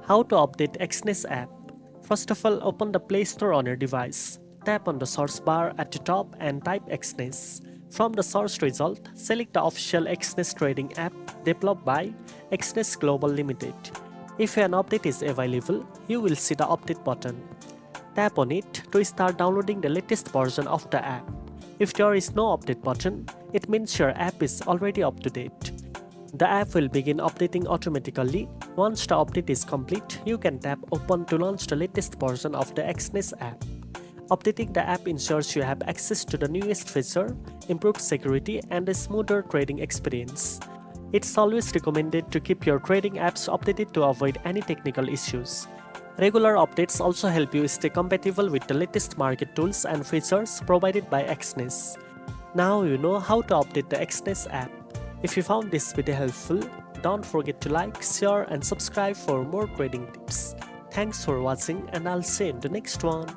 How to update Exness app? First of all, open the Play Store on your device. Tap on the search bar at the top and type Exness. From the search result, select the official Exness trading app developed by Exness Global Limited. If an update is available, you will see the update button. Tap on it to start downloading the latest version of the app. If there is no update button, it means your app is already up to date. The app will begin updating automatically. Once the update is complete, you can tap Open to launch the latest version of the Exness app. Updating the app ensures you have access to the newest feature, improved security, and a smoother trading experience. It's always recommended to keep your trading apps updated to avoid any technical issues. Regular updates also help you stay compatible with the latest market tools and features provided by Exness. Now you know how to update the Exness app. If you found this video helpful, don't forget to like, share, and subscribe for more trading tips. Thanks for watching, and I'll see you in the next one.